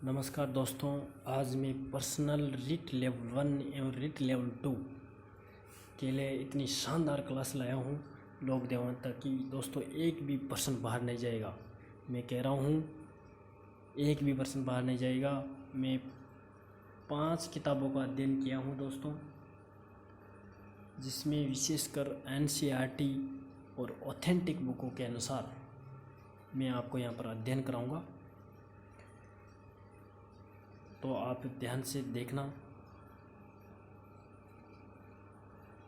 नमस्कार दोस्तों, आज मैं पर्सनल रीट लेवल 1 एवं रीट लेवल 2 के लिए इतनी शानदार क्लास लाया हूँ लॉकडाउन तक कि दोस्तों एक भी पर्सन बाहर नहीं जाएगा। मैं कह रहा हूँ एक भी पर्सन बाहर नहीं जाएगा। मैं 5 किताबों का अध्ययन किया हूँ दोस्तों, जिसमें विशेषकर NCERT और ऑथेंटिक बुकों के अनुसार मैं आपको यहाँ पर अध्ययन कराऊँगा। तो आप ध्यान से देखना।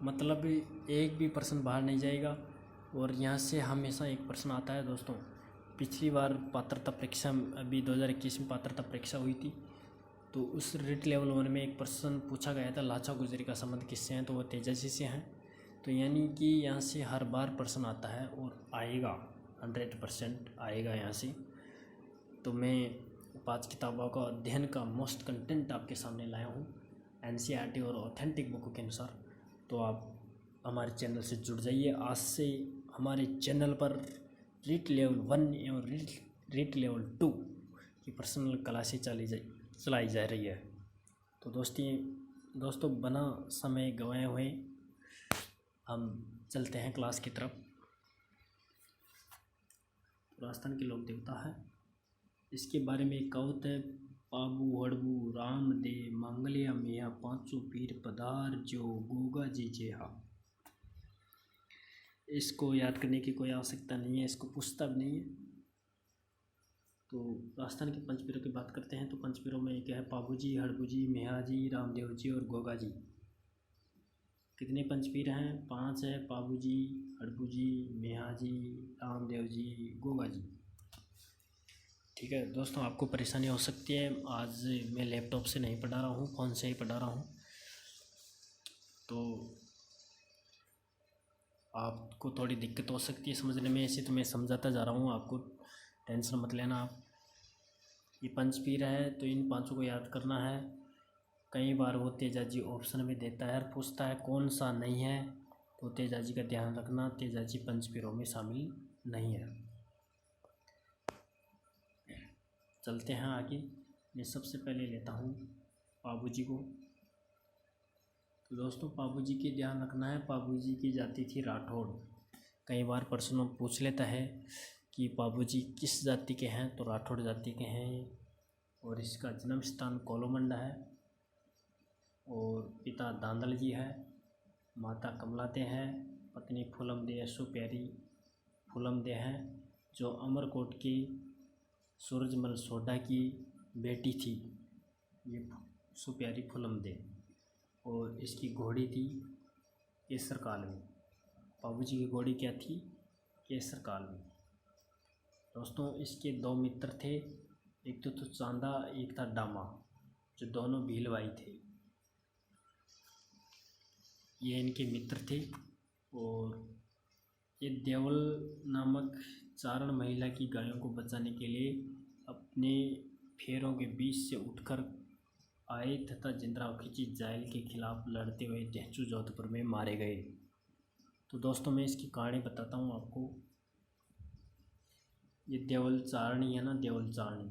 मतलब एक भी पर्सन बाहर नहीं जाएगा और यहाँ से हमेशा एक पर्सन आता है दोस्तों। पिछली बार पात्रता परीक्षा अभी 2021 में पात्रता परीक्षा हुई थी, तो उस रीट लेवल 1 में एक पर्सन पूछा गया था लाचा गुजरी का संबंध किससे हैं, तो वो तेजाजी से हैं। तो यानी कि यहाँ से हर बार पर्सन आता है और आएगा, 100% आएगा यहाँ से। तो मैं 5 किताबों का अध्ययन का मोस्ट कंटेंट आपके सामने लाया हूँ NCERT और ऑथेंटिक बुकों के अनुसार। तो आप हमारे चैनल से जुड़ जाइए। आज से हमारे चैनल पर रीट लेवल 1 एवं रीट लेवल 2 की पर्सनल क्लासें चलाई जा रही है। तो दोस्तों बना समय गंवाए हुए हम चलते हैं क्लास की तरफ। राजस्थान के लोक देवता है, इसके बारे में एक कहावत है, पाबू हड़बू राम दे मांगलिया मिया पांचों पीर पधार जो गोगा जी जेहा। इसको याद करने की कोई आवश्यकता नहीं है, इसको पूछता भी नहीं है। तो राजस्थान के पंचपीरों की बात करते हैं तो पंचपीरों में क्या है, पाबू जी, हड़बू जी, मेहा जी, रामदेव जी और गोगा जी। कितने पंचपीर हैं? 5 है। पाबू जी, हड़बू जी, मेहा जी, रामदेव जी, गोगा जी। ठीक है दोस्तों, आपको परेशानी हो सकती है। आज मैं लैपटॉप से नहीं पढ़ा रहा हूँ, फ़ोन से ही पढ़ा रहा हूँ, तो आपको थोड़ी दिक्कत हो सकती है समझने में। ऐसे तो मैं समझाता जा रहा हूँ, आपको टेंशन मत लेना आप। ये पंचपीर है तो इन 5 को याद करना है। कई बार वो तेजाजी ऑप्शन में देता है और पूछता है कौन सा नहीं है, तो तेजाजी का ध्यान रखना, तेजाजी पंचपीरों में शामिल नहीं है। चलते हैं आगे। मैं सबसे पहले लेता हूँ पाबू जी को। तो दोस्तों पाबू जी के ध्यान रखना है। पाबू जी की जाति थी राठौड़। कई बार प्रश्नों पूछ लेता है कि पाबू जी किस जाति के हैं, तो राठौड़ जाति के हैं। और इसका जन्म स्थान कोलोमंडा है और पिता दांदल जी है, माता कमलाते हैं, पत्नी फूलमदे सुप्यारी फूलमदे हैं, जो अमरकोट की सूरजमल सोडा की बेटी थी, ये सुप्यारी फूलमदे। और इसकी घोड़ी थी केसर कालवी। पाबू जी की घोड़ी क्या थी? केसर कालवी। दोस्तों इसके 2 मित्र थे, एक तो चांदा, एक था डामा, जो दोनों भील भाई थे। ये इनके मित्र थे। और ये देवल नामक चारण महिला की गायों को बचाने के लिए अपने फेरों के बीच से उठकर आए तथा जिंद्राव खिंची जायल के खिलाफ लड़ते हुए टेंचू जोधपुर में मारे गए। तो दोस्तों मैं इसकी कहानी बताता हूँ आपको। ये देवल चारणी है ना, देवल चारणी,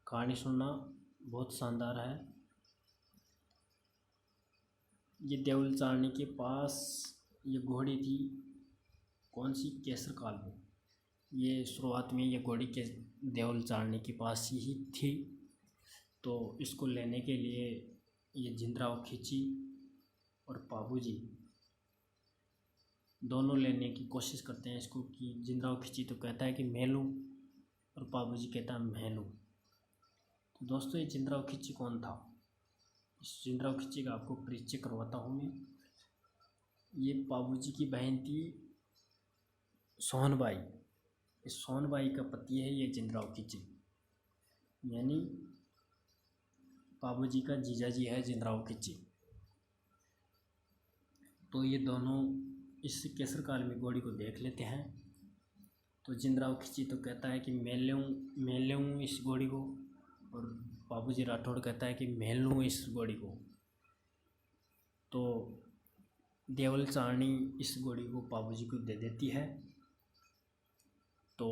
कहानी सुनना बहुत शानदार है। ये देवल चारणी के पास ये घोड़ी थी, कौन सी? केसर कालवी। ये शुरुआत में ये घोड़ी के देवल चारणी के पास ही थी। तो इसको लेने के लिए ये जिंद्राव खिंची और पाबू जी दोनों लेने की कोशिश करते हैं इसको। कि जिंद्राव खिंची तो कहता है कि मैं लूँ, और पाबू जी कहता है मैं लूँ। तो दोस्तों ये जिंद्राव खिंची कौन था? इस जिंद्राव खिंची का आपको परिचय करवाता हूँ मैं। ये पाबू जी की बहन थी सोहनबाई। इस सोहनबाई का पति है ये जिंद्राव खिंची, यानी पाबू जी का जीजाजी है जिंद्राव खिंची। तो ये दोनों इस केसर कालवी घोड़ी को देख लेते हैं। तो जिंद्राव खिंची तो कहता है कि मैं लूँ इस घोड़ी को, और पाबू जी राठौड़ कहता है कि मैं लूँ इस घोड़ी को। तो देवल चारणी इस घोड़ी को पाबू जी को दे देती है। तो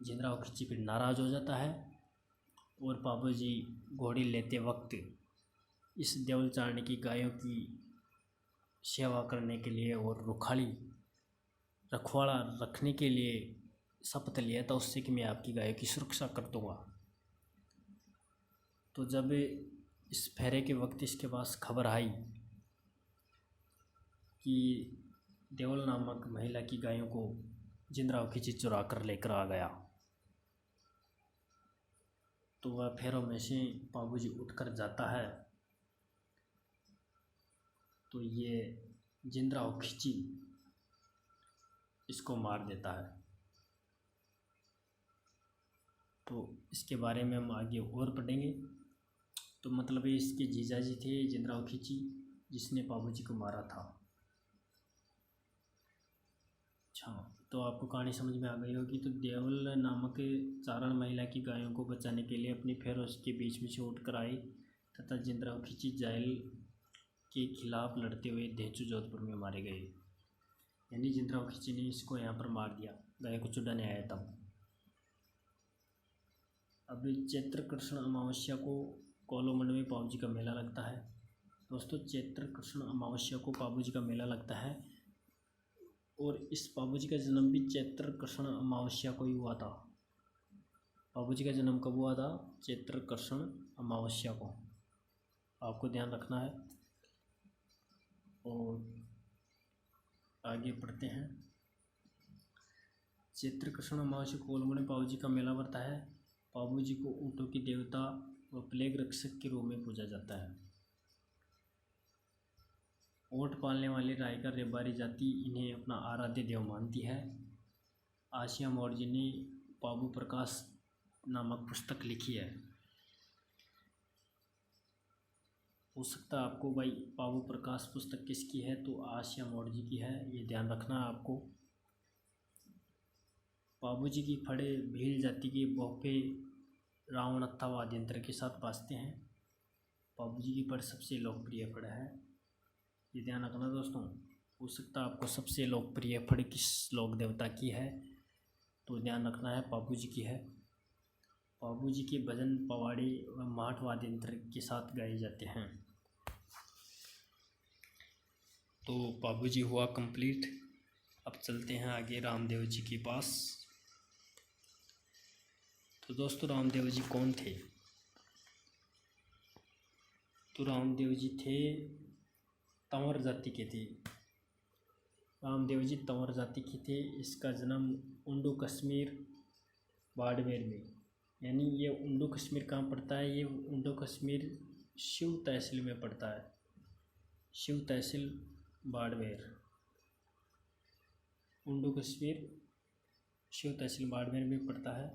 जिंद्राव खिंची फिर नाराज़ हो जाता है और बाबू जी घोड़ी लेते वक्त इस देवल चारणी की गायों की सेवा करने के लिए और रखवाड़ा रखने के लिए शपथ लिया था उससे कि मैं आपकी गायों की सुरक्षा कर दूंगा। तो जब इस फेरे के वक्त इसके पास खबर आई कि देवल नामक महिला की गायों को जिंदराव खिची चुरा कर लेकर आ गया, तो वह फेरों में से बाबूजी उठकर जाता है तो ये जिंदराव खिची इसको मार देता है। तो इसके बारे में हम आगे और पढ़ेंगे। तो मतलब ये इसके जीजाजी थे जिंदराव खिची जिसने बाबूजी को मारा था। अच्छा, तो आपको कहानी समझ में आ गई होगी। तो देवल नामक चारण महिला की गायों को बचाने के लिए अपनी फेरों के बीच में से उठकर आई तथा जिंदराव खिची जायल के खिलाफ लड़ते हुए देचू जोधपुर में मारे गए। यानी जिंदराव खिची ने इसको यहाँ पर मार दिया, गाय को छुड़ाने आया तब। अब चैत्र कृष्ण अमावस्या को कोलोमंड में बाबूजी का मेला लगता है। दोस्तों, चैत्र कृष्ण अमावस्या को बाबूजी का मेला लगता है और इस बाबूजी का जन्म भी चैत्र कृष्ण अमावस्या को ही हुआ था। बाबूजी का जन्म कब हुआ था? चैत्र कृष्ण अमावस्या को, आपको ध्यान रखना है। और आगे पढ़ते हैं। चैत्र कृष्ण अमावस्या को कोलोमंड में बाबूजी का मेला बढ़ता है। बाबूजी को ऊँटों की देवता व प्लेग रक्षक के रूप में पूजा जाता है। ऊँट पालने वाली रायकर रेबारी जाति इन्हें अपना आराध्य देव मानती है। आसिया मौर्य ने बाबू प्रकाश नामक पुस्तक लिखी है। हो सकता है आपको भाई बाबू प्रकाश पुस्तक किसकी है, तो आसिया मौर्य की है, ये ध्यान रखना है आपको। बाबूजी की फड़े भील जाति के बोफे रावणत्था वाद्य यंत्र के साथ बाजते हैं। बाबूजी की फड़ सबसे लोकप्रिय फड़ है, ये ध्यान रखना दोस्तों। हो सकता है आपको सबसे लोकप्रिय फड़ किस लोक देवता की है, तो ध्यान रखना है बाबूजी की है। बाबूजी के भजन पवाड़ी व माठ वाद्य यंत्र के साथ गाए जाते हैं। तो बाबूजी हुआ कंप्लीट। अब चलते हैं आगे रामदेव जी के पास। तो दोस्तों, रामदेव जी कौन थे? तो रामदेव जी थे तंवर जाति के थे। रामदेव जी तंवर जाति के थे। इसका जन्म उंडू कश्मीर बाड़मेर में, यानी ये उंडू कश्मीर कहाँ पड़ता है? ये उंडू कश्मीर शिव तहसील में पड़ता है, शिव तहसील बाड़मेर। उंडू कश्मीर शिव तहसील बाड़मेर में पड़ता है।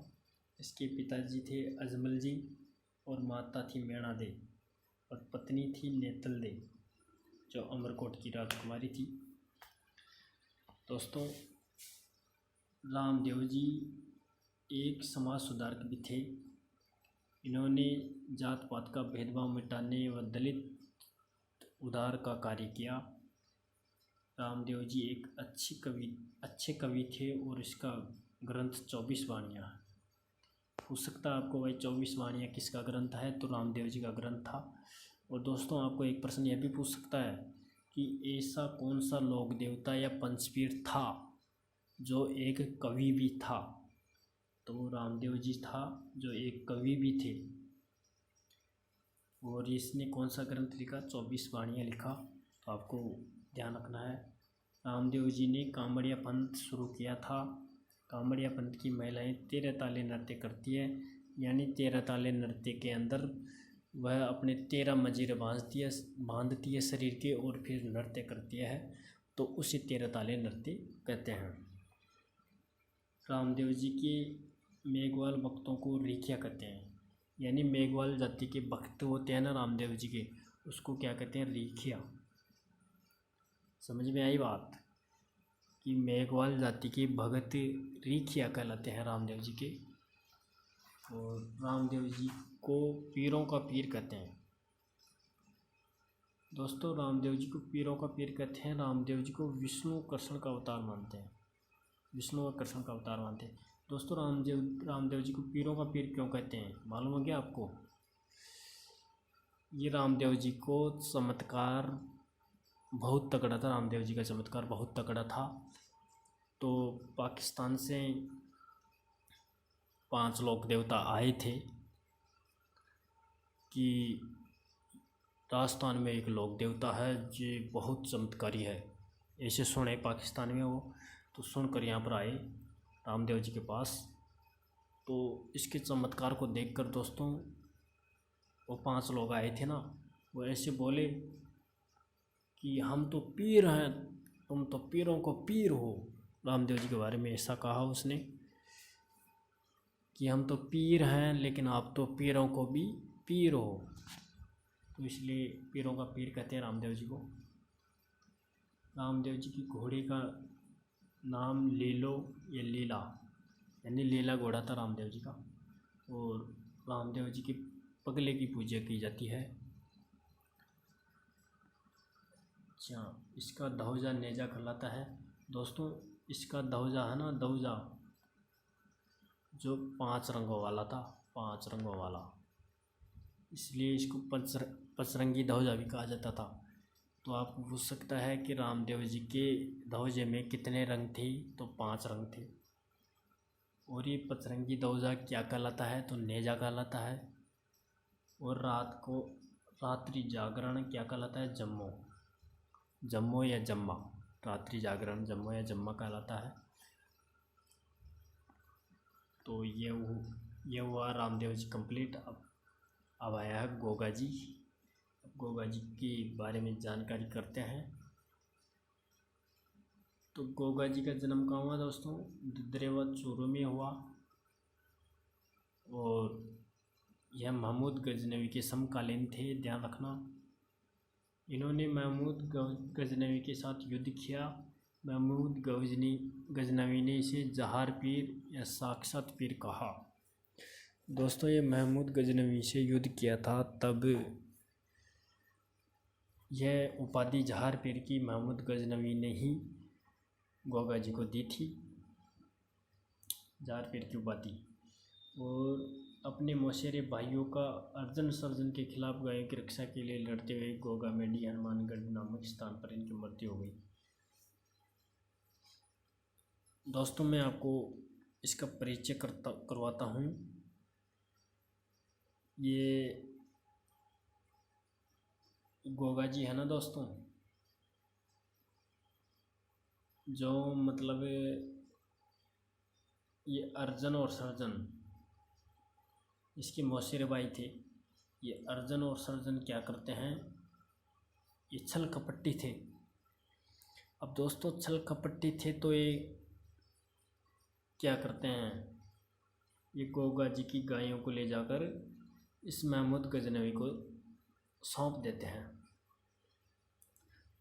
इसके पिताजी थे अजमल जी और माता थी मैणा दे और पत्नी थी नेतल दे जो अमरकोट की राजकुमारी थी। दोस्तों, रामदेव जी एक समाज सुधारक भी थे। इन्होंने जात पात का भेदभाव मिटाने व दलित उद्धार का कार्य किया। रामदेव जी एक अच्छे कवि थे और इसका ग्रंथ 24 वाणियाँ है। हो सकता है आपको भाई 24 वाणियाँ किसका ग्रंथ है, तो रामदेव जी का ग्रंथ था। और दोस्तों, आपको एक प्रश्न यह भी पूछ सकता है कि ऐसा कौन सा लोक देवता या पंचपीर था जो एक कवि भी था? तो रामदेव जी था जो एक कवि भी थे। और इसने कौन सा ग्रंथ लिखा? 24 वाणियाँ लिखा। तो आपको ध्यान रखना है। रामदेव जी ने कांवड़िया पंथ शुरू किया था। कांवड़िया पंथ की महिलाएं 13 ताले नृत्य करती है, यानी 13 ताले नृत्य के अंदर वह अपने 13 मंजीरे बांधती है शरीर के और फिर नृत्य करती है, तो उसे 13 ताले नृत्य कहते हैं। रामदेव जी के मेघवाल भक्तों को रीखिया कहते हैं, यानी मेघवाल जाति के भक्त होते हैं ना रामदेव जी के, उसको क्या कहते हैं? रीखिया। समझ में आई बात कि मेघवाल जाति के भगत रीखिया कहलाते हैं रामदेव जी के। और रामदेव जी को पीरों का पीर कहते हैं। दोस्तों, रामदेव जी को पीरों का पीर कहते हैं। रामदेव जी को विष्णु कृष्ण का अवतार मानते हैं, विष्णु और कृष्ण का अवतार मानते हैं। दोस्तों रामदेव जी को पीरों का पीर क्यों कहते हैं मालूम हो गया आपको? ये रामदेव जी को चमत्कार बहुत तगड़ा था। रामदेव जी का चमत्कार बहुत तगड़ा था। तो पाकिस्तान से 5 लोक देवता आए थे कि राजस्थान में एक लोक देवता है जो बहुत चमत्कारी है। ऐसे सुने पाकिस्तान में वो, तो सुनकर यहाँ पर आए रामदेव जी के पास। तो इसके चमत्कार को देखकर दोस्तों वो 5 लोग आए थे ना, वो ऐसे बोले कि हम तो पीर हैं, तुम तो पीरों को पीर हो। रामदेव जी के बारे में ऐसा कहा उसने कि हम तो पीर हैं लेकिन आप तो पीरों को भी पीर हो। तो इसलिए पीरों का पीर कहते हैं रामदेव जी को। रामदेव जी की घोड़े का नाम लीलो या लीला, यानी लीला घोड़ा था रामदेव जी का। और रामदेव जी के पगले की पूजा की जाती है। अच्छा, इसका ध्वजा नेजा कहलाता है। दोस्तों इसका ध्वजा है ना, ध्वजा जो 5 रंगों वाला था, 5 रंगों वाला, इसलिए इसको पंचरंगी ध्वजा भी कहा जाता था। तो आपको पूछ सकता है कि रामदेव जी के ध्वजे में कितने रंग थे? तो 5 रंग थे। और ये पंचरंगी ध्वजा क्या कहलाता है? तो नेजा कहलाता है। और रात को रात्रि जागरण क्या कहलाता है? जम्मो, जम्मो या जम्मा। रात्रि जागरण जम्मो या जम्मा कहलाता है। तो ये हुआ रामदेव जी कंप्लीट। अब आया है गोगा जी। गोगा जी के बारे में जानकारी करते हैं। तो गोगा जी का जन्म कहाँ हुआ दोस्तों? ददरेवा चूरू में हुआ। और यह महमूद गजनवी के समकालीन थे, ध्यान रखना। इन्होंने महमूद गजनवी के साथ युद्ध किया। महमूद गजनवी ने इसे जहार पीर या साक्षात पीर कहा। दोस्तों ये महमूद गजनवी से युद्ध किया था, तब यह उपाधि जहार पीर की महमूद गजनवी ने ही गोगा जी को दी थी, जहार पीर की उपाधि। और अपने मौसेरे भाइयों का अर्जन सर्जन के खिलाफ गायों की रक्षा के लिए लड़ते हुए गोगा मेडी हनुमानगढ़ नामक स्थान पर इनकी मृत्यु हो गई। दोस्तों मैं आपको इसका परिचय करवाता हूँ। ये गोगा जी है ना दोस्तों, जो मतलब ये अर्जन और सर्जन इसके मौसेरे भाई थे। ये अर्जन और सर्जन क्या करते हैं? ये छल कपट्टी थे। अब दोस्तों छल कपट्टी थे तो ये क्या करते हैं? ये गोगा जी की गायों को ले जाकर इस महमूद गजनवी को सौंप देते हैं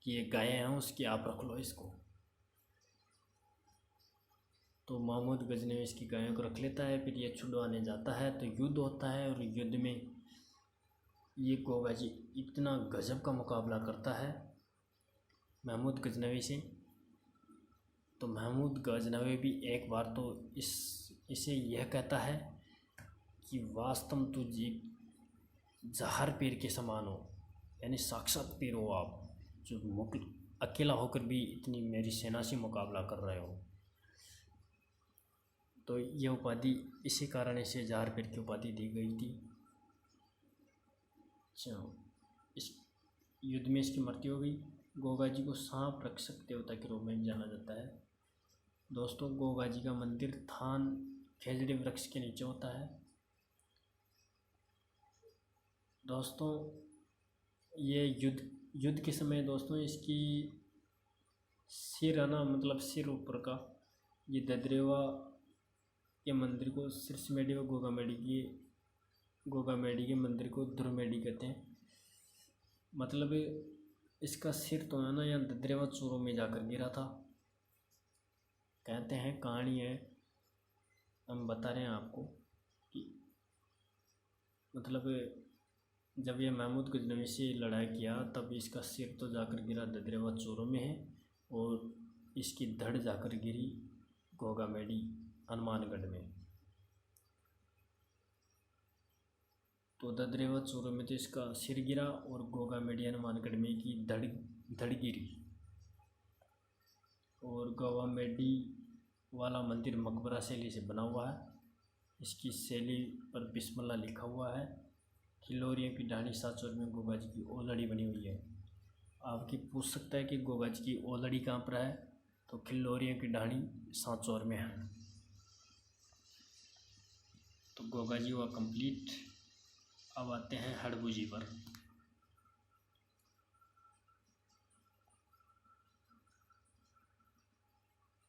कि ये गायें हैं उसकी, आप रख लो इसको। तो महमूद गजनवी इसकी गायों को रख लेता है। फिर ये छुड़वाने जाता है तो युद्ध होता है। और युद्ध में ये गोगा जी इतना गजब का मुकाबला करता है महमूद गजनवी से। तो महमूद गजनवी भी एक बार तो इसे यह कहता है कि वास्तव में तुझे जहर पीर के समान हो, यानी साक्षात पीर हो आप, जो अकेला होकर भी इतनी मेरी सेना से मुकाबला कर रहे हो। तो यह उपाधि इसी कारण इसे जहर पीर की उपाधि दी गई थी। चलो, इस युद्ध में इसकी मृत्यु हो गई। गोगा जी को सांप रक्षक देवता के रूप में जाना जाता है। दोस्तों गोगा जी का मंदिर थान खेजड़ी वृक्ष के नीचे होता है। दोस्तों ये युद्ध के समय दोस्तों इसकी सिर है ना, मतलब सिर ऊपर का, ये ददरेवा के मंदिर को सिरसमेडी व गोगामेडी के मंदिर को ध्रुमेडी कहते हैं। मतलब इसका सिर तो है ना यहाँ ददरेवा चूरू में जाकर गिरा था, कहते हैं, कहानी है, हम बता रहे हैं आपको कि मतलब जब ये महमूद गजनवी से लड़ाई किया तब इसका सिर तो जाकर गिरा ददरेवा चूरू में है और इसकी धड़ जाकर गिरी गोगामेडी हनुमानगढ़ में। तो ददरे व चोरों में तो इसका सिर गिरा और गोगा मेडी हनुमानगढ़ में की धड़ गिरी। और गोवा मेडी वाला मंदिर मकबरा शैली से बना हुआ है। इसकी शैली पर बिस्मिल्लाह लिखा हुआ है। खिल्लोरियों की ढाणी सांचौर में गोगा जी की ओलड़ी बनी हुई है। आपकी पूछ सकता है कि गोगा जी की ओलड़ी कहाँ पर है, तो खिल्लोरियों की ढाणी सांचौर में है। तो गोगा जी हुआ कंप्लीट। अब आते हैं हड़बू जी पर।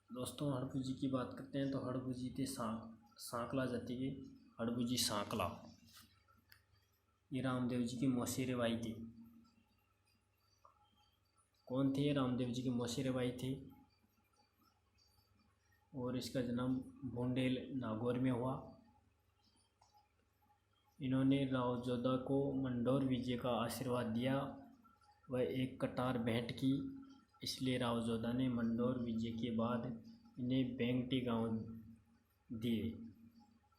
दोस्तों हड़बू जी की बात करते हैं तो हड़बू जी थे सांकला जाति के हड़बू जी सांकला। ये रामदेव जी की मौसेरे भाई थे। कौन थे? रामदेव जी के मौसेरे भाई थे। और इसका जन्म भोंडेल नागौर में हुआ। इन्होंने राव जोधा को मंडोर विजय का आशीर्वाद दिया व एक कटार भेंट की। इसलिए राव जोधा ने मंडोर विजय के बाद इन्हें बेंगटी गांव दिए,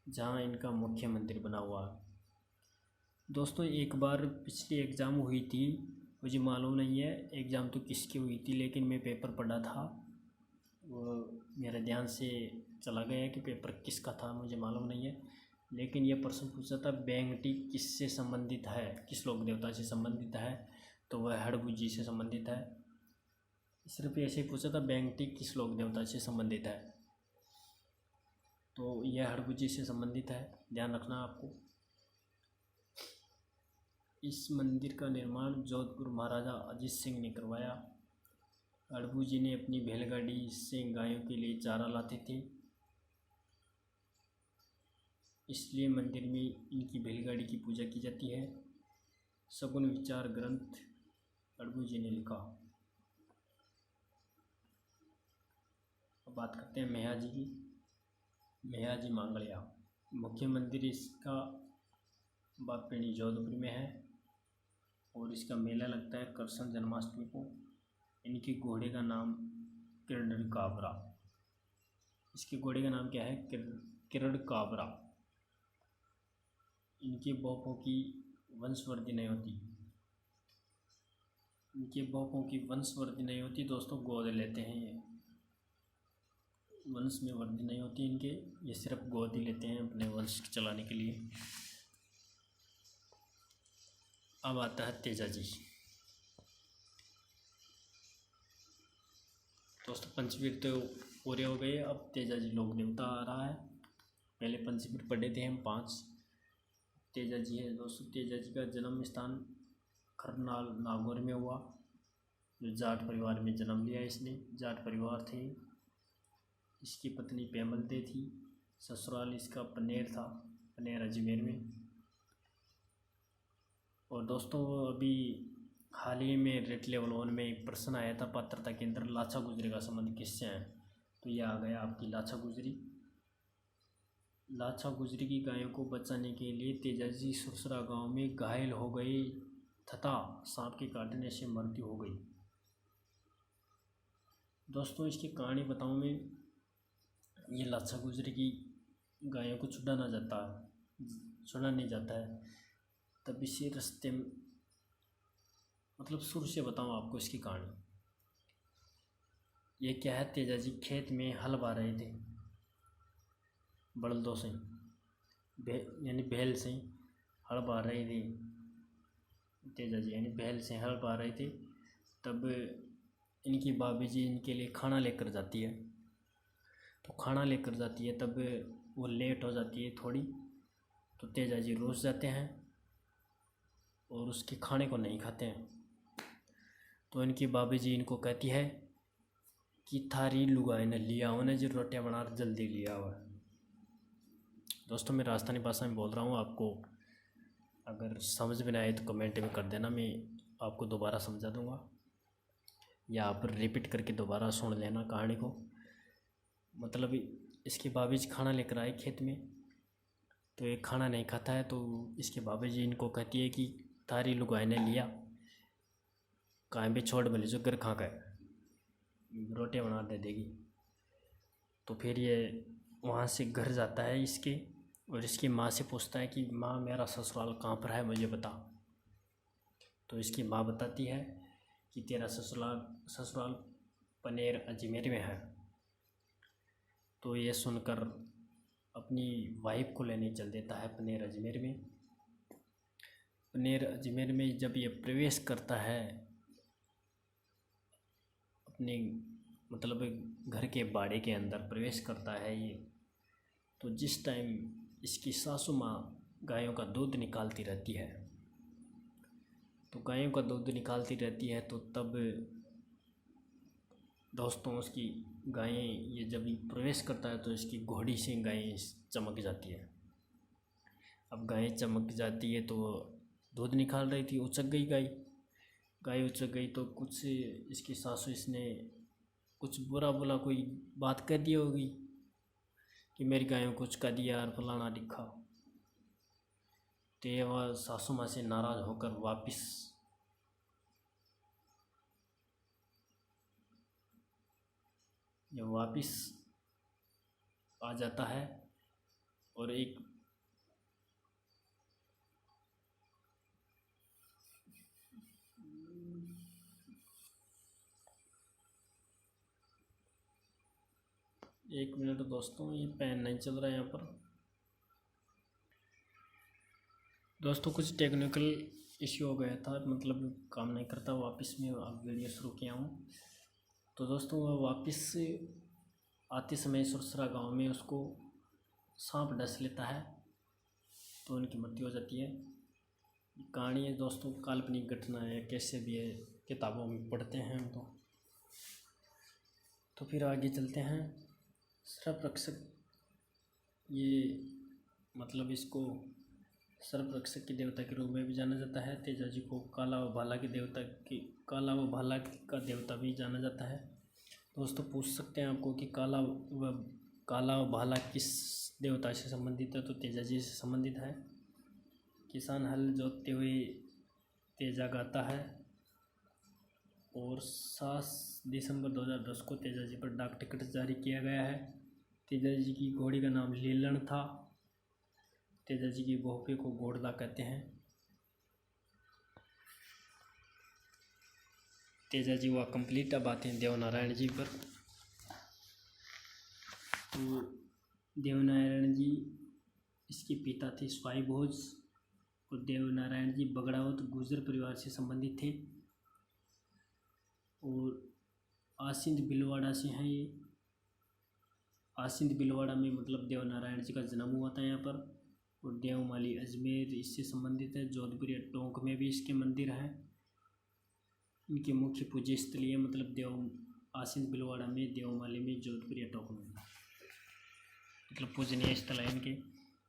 जहां इनका मुख्य मंदिर बना हुआ। दोस्तों एक बार पिछली एग्ज़ाम हुई थी, मुझे मालूम नहीं है एग्ज़ाम तो किसकी हुई थी, लेकिन मैं पेपर पढ़ा था, वो मेरे ध्यान से चला गया कि पेपर किसका था, मुझे मालूम नहीं है। लेकिन यह प्रश्न पूछा था बेंगटी किससे संबंधित है, किस लोक देवता से संबंधित है, तो वह हड़बू जी से संबंधित है। सिर्फ ऐसे ही पूछा था बेंगटी किस लोक देवता से संबंधित है, तो यह हड़बू जी से संबंधित है, ध्यान रखना आपको। इस मंदिर का निर्माण जोधपुर महाराजा अजीत सिंह ने करवाया। हड़बू जी ने अपनी बैलगाड़ी से गायों के लिए चारा लाते थे, इसलिए मंदिर में इनकी बैलगाड़ी की पूजा की जाती है। सगुन विचार ग्रंथ हड़बू जी ने लिखा। अब बात करते हैं मैया जी की। मैया जी मांगलिया मुख्य मंदिर इसका बागपेड़ी जोधपुर में है और इसका मेला लगता है कृष्ण जन्माष्टमी को। इनके घोड़े का नाम किरण काबरा। इसके घोड़े का नाम क्या है? किरण काबरा। इनके बहुपों की वंशवृद्धि नहीं होती। इनके बहुपों की वंशवृद्धि नहीं होती दोस्तों, गोद लेते हैं ये, वंश में वृद्धि नहीं होती इनके, ये सिर्फ गोद ही लेते हैं अपने वंश चलाने के लिए। अब आता है तेजा जी। दोस्तों पंचवीर तो पूरे हो गए, अब तेजा जी लोक देवता आ रहा है। पहले पंचवीर पढ़े थे हम 5, तेजा जी है। दोस्तों तेजा जी का जन्म स्थान खरनाल नागौर में हुआ। जो जाट परिवार में जन्म लिया इसने, जाट परिवार थे। इसकी पत्नी पेमल दे थी। ससुराल इसका पनेर था, पनेर अजमेर में। और दोस्तों अभी हाल ही में रेट लेवल 1 में एक प्रश्न आया था पात्रता के अंदर, लाछा गुजरी का संबंध किससे है, तो यह आ गया आपकी लाछा गुजरी। लाछा गुजरी की गायों को बचाने के लिए तेजाजी सुरसरा गांव में घायल हो गए तथा सांप के काटने से मृत्यु हो गई। दोस्तों इसकी कहानी बताऊं मैं। ये लाछा गुजरी की गायों को छुड़ाना जाता है, तब इसी रास्ते में, मतलब शुरू से बताऊं आपको इसकी कहानी। ये क्या है, तेजाजी खेत में हल बा रहे थे बलदों से, यानी बैल से हल बा रहे थे तेजाजी, यानी बैल से हल बा रहे थे। तब इनकी भाभी जी इनके लिए खाना लेकर जाती है। तो खाना लेकर जाती है, तब वो लेट हो जाती है थोड़ी, तो तेजाजी रोज जाते हैं और उसके खाने को नहीं खाते हैं। तो इनकी भाभी जी इनको कहती है कि थारी लुगाई ने लिया हो ना जो रोटियाँ बना जल्दी लिया हुआ। दोस्तों मैं राजस्थानी भाषा में बोल रहा हूँ, आपको अगर समझ में ना आए तो कमेंट में कर देना, मैं आपको दोबारा समझा दूँगा, या आप रिपीट करके दोबारा सुन लेना कहानी को। मतलब इसकी भाभी जी खाना लेकर आए खेत में, तो ये खाना नहीं खाता है, तो इसके भाभी जी इनको कहती है कि थारी लुगाई ने लिया कहाँ भी छोड़ भले जो घर खा कर रोटियाँ बना दे देगी। तो फिर ये वहाँ से घर जाता है इसके, और इसकी माँ से पूछता है कि माँ मेरा ससुराल कहाँ पर है, मुझे बता। तो इसकी माँ बताती है कि तेरा ससुराल ससुराल पनेर अजमेर में है। तो ये सुनकर अपनी वाइफ को लेने चल देता है पनेर अजमेर में। पनेर अजमेर में जब ये प्रवेश करता है अपने मतलब घर के बाड़े के अंदर प्रवेश करता है ये, तो जिस टाइम इसकी सासू माँ गायों का दूध निकालती रहती है, तो गायों का दूध निकालती रहती है, तो तब दोस्तों उसकी गायें ये जब प्रवेश करता है तो इसकी घोड़ी से गायें चमक जाती है। अब गायें चमक जाती है तो दूध निकाल रही थी, उचक गई गाय उचक गई, तो कुछ इसकी सासू इसने कुछ बुरा बोला, कोई बात कह दी होगी कि मेरी गायों को उचका दिया और फलाना दिखा। तो ये वह सासू माँ से नाराज़ होकर वापिस आ जाता है और एक मिनट दोस्तों, ये पेन नहीं चल रहा है यहाँ पर। दोस्तों कुछ टेक्निकल इश्यू हो गया था, मतलब काम नहीं करता। वापस में अब वीडियो शुरू किया हूँ। तो दोस्तों वापस आते समय सुरसरा गांव में उसको सांप डस लेता है, तो उनकी मृत्यु हो जाती है। कहानी है दोस्तों, काल्पनिक घटना है, कैसे भी है, किताबों में पढ़ते हैं हम तो फिर आगे चलते हैं। सर्परक्षक, ये मतलब इसको सर्परक्षक के देवता के रूप में भी जाना जाता है। तेजा जी को काला व भाला का देवता भी जाना जाता है। दोस्तों पूछ सकते हैं आपको कि काला व भाला किस देवता से संबंधित है, तो तेजा जी से संबंधित है। किसान हल जोतते हुए तेजा गाता है। और 7 दिसंबर 2010 को तेजा जी पर डाक टिकट जारी किया गया है। तेजा जी की घोड़ी का नाम लीलन था। तेजा जी की भोपे को घोड़ला कहते हैं। तेजा जी वह कंप्लीट। अब आते हैं देवनारायण जी पर। तो देवनारायण जी इसके पिता थे स्वाई भोज, और देवनारायण जी बगड़ावत गुर्जर परिवार से संबंधित थे और आसिंद बिलवाड़ा से हैं ये। आसिंद बिलवाड़ा में मतलब देवनारायण जी का जन्म हुआ था यहाँ पर। और देवमाली अजमेर इससे संबंधित है। जोधपुर या टोंक में भी इसके मंदिर हैं। इनके मुख्य पूज्य स्थल ये मतलब आसिंद बिलवाड़ा में, देवमाली में, जोधपुर या टोंक में मतलब पूजनीय स्थल है इनके।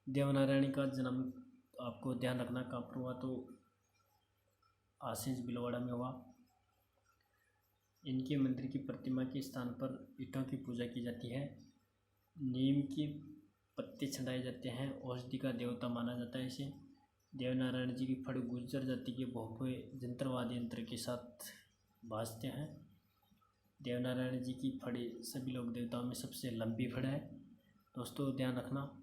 देवनारायण का जन्म आपको ध्यान रखना कहाँ पर हुआ, तो आसिंद बिलवाड़ा में हुआ। इनके मंदिर की प्रतिमा के स्थान पर ईंटों की पूजा की जाती है। नीम के पत्ते चढ़ाए जाते हैं। औषधि का देवता माना जाता है इसे। देवनारायण जी की फड़ गुर्जर जाति के भोपे जंत्रवाद यंत्र के साथ भाजते हैं। देवनारायण जी की फड़ी सभी लोक देवताओं में सबसे लंबी फड़ है। दोस्तों ध्यान रखना,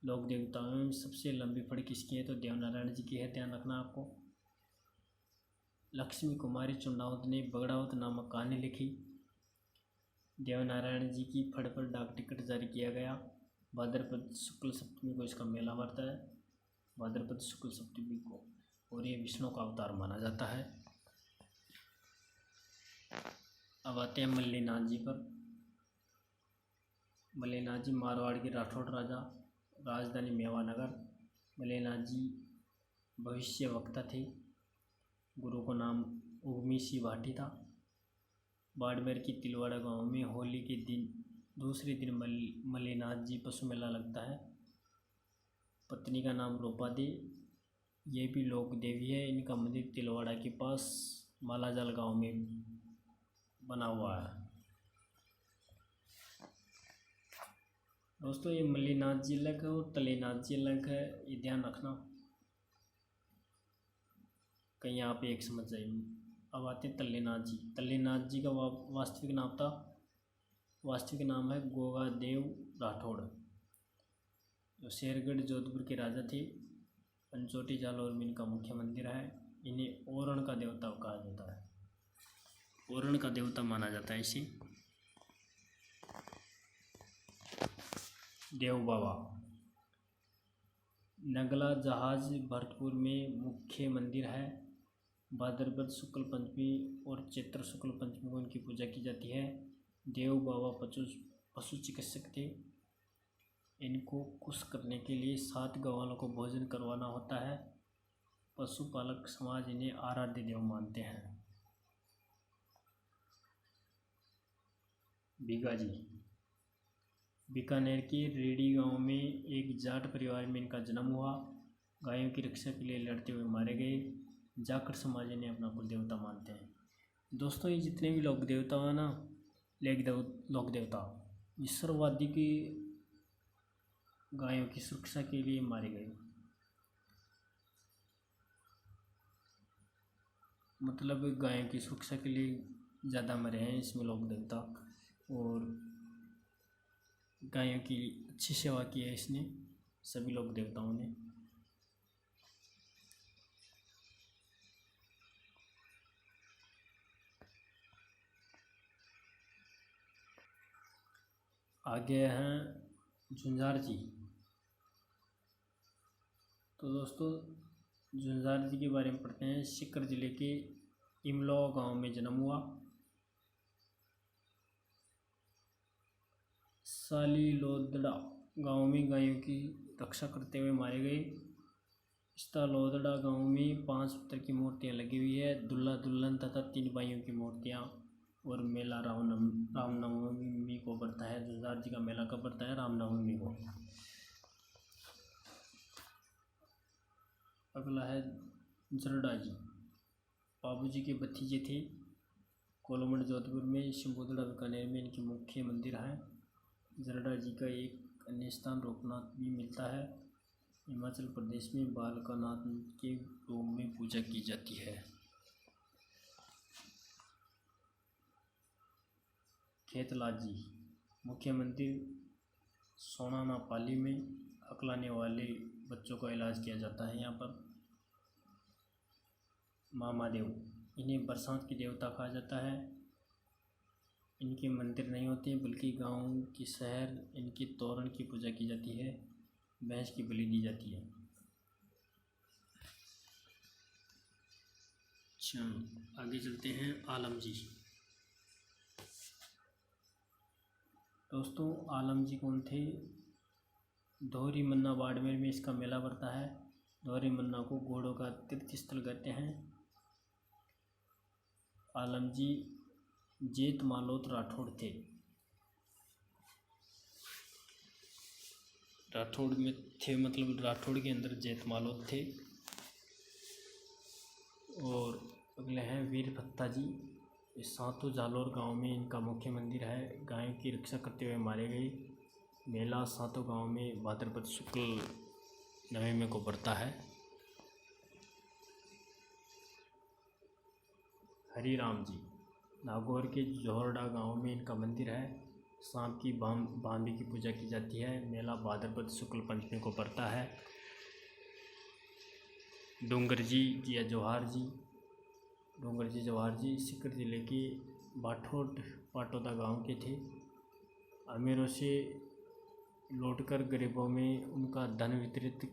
लोक देवताओं में सबसे लंबी फड़ किसकी है, तो देवनारायण जी की है। ध्यान रखना आपको। लक्ष्मी कुमारी चुंडावत ने बगड़ावत नामक कहानी लिखी। देवनारायण जी की फड़ पर डाक टिकट जारी किया गया। भाद्रपद शुक्ल सप्तमी को इसका मेला भरता है, भाद्रपद शुक्ल सप्तमी को, और ये विष्णु का अवतार माना जाता है। अब आते हैं मल्लीनाथ जी पर। मल्लीनाथ जी मारवाड़ के राठौड़ राजा, राजधानी मेवानगर। मल्लीनाथ जी भविष्य वक्ता थे। गुरु को नाम उर्मी सी भाटी था। बाड़मेर की तिलवाड़ा गांव में होली के दिन दूसरे दिन मल्लीनाथ जी पशु मेला लगता है। पत्नी का नाम रूपा दे, ये भी लोक देवी है। इनका मंदिर तिलवाड़ा के पास मालाजाल गांव में बना हुआ है। दोस्तों ये मल्लीनाथ जी अलग है और तलेनाथ जी अलग है, ये ध्यान रखना, कहीं आप एक समझ जाइए। अब आते हैं तल्लीनाथ जी। तल्लीनाथ जी का वास्तविक नाम है गोगादेव राठौड़। तो शेरगढ़ जोधपुर के राजा थे। पंचोटी जालौर में इनका मुख्य मंदिर है। इन्हें ओरण का देवता कहा जाता है, ओरण का देवता माना जाता है इसे। देव बाबा नगला जहाज भरतपुर में मुख्य मंदिर है। भाद्रपद शुक्ल पंचमी और चैत्र शुक्ल पंचमी को इनकी पूजा की जाती है। देव बाबा पशु चिकित्सक थे। इनको खुश करने के लिए 7 गवालों को भोजन करवाना होता है। पशुपालक समाज इन्हें आराध्य देव मानते हैं। बीगा जी बीकानेर के रेडी गांव में एक जाट परिवार में इनका जन्म हुआ। गायों की रक्षा के लिए लड़ते हुए मारे गए। जाखड़ समाज इन्हें अपना कुल देवता मानते हैं। दोस्तों, ये जितने भी लोक देवता हैं ना, लोक देवता ईश्वरवादी की गायों की सुरक्षा के लिए मारे गए। मतलब गायों की सुरक्षा के लिए ज़्यादा मरे हैं इसमें लोक देवता, और गायों की अच्छी सेवा की है इसने सभी लोक देवताओं ने। आगे हैं झुंझार जी। तो दोस्तों, झुंझार जी के बारे में पढ़ते हैं। सीकर जिले के इमलो गांव में जन्म हुआ। सालीलोदड़ा गांव में गायों की रक्षा करते हुए मारे गए। स्तालोदड़ा गांव में 5 पत्थर की मूर्तियां लगी हुई है। दुल्हा दुल्हन तथा 3 भाइयों की मूर्तियां। और मेला रामनवमी को पड़ता है। झुंझार जी का मेला कब पड़ता है? रामनवमी को। अगला है जरडा जी। बाबू जी के भतीजे थे। कोलमंड जोधपुर में, शंभुदड़ा बीकानेर में इनके मुख्य मंदिर है। जरडा जी का एक अन्य स्थान रोकनाथ भी मिलता है। हिमाचल प्रदेश में बालकानाथ के रूप में पूजा की जाती है। खेतलाल जी मुख्य मंदिर सोनाना पाली में। हकलाने वाले बच्चों का इलाज किया जाता है यहाँ पर। मामादेव इन्हें बरसात के देवता कहा जाता है। इनके मंदिर नहीं होते बल्कि गांव की शहर इनके तोरण की पूजा की जाती है। भैंस की बलि दी जाती है। अच्छा, आगे चलते हैं। आलम जी। दोस्तों, आलम जी कौन थे? दोहरी मन्ना बाड़मेर में इसका मेला पड़ता है। दोहरी मन्ना को घोड़ों का तीर्थ स्थल कहते हैं। आलम जी जेत मालोत राठौड़ थे। राठौड़ में थे, मतलब राठौड़ के अंदर जेत मालोत थे। और अगले हैं वीर भत्ता जी। इस सातों जालौर गांव में इनका मुख्य मंदिर है। गायों की रक्षा करते हुए मारे गए। मेला सातों गांव में भाद्रपद शुक्ल नवमी को पड़ता है। हरिराम जी नागौर के जोहरडा गांव में इनका मंदिर है। सांप की भांभी की पूजा की जाती है। मेला भाद्रपद शुक्ल पंचमी को पड़ता है। डोंगर जी या जवाहर जी, डोंगर जी जवाहर जी सीकर जिले के पाटोदा गांव के थे। अमीरों से लौटकर गरीबों में उनका धन वितरित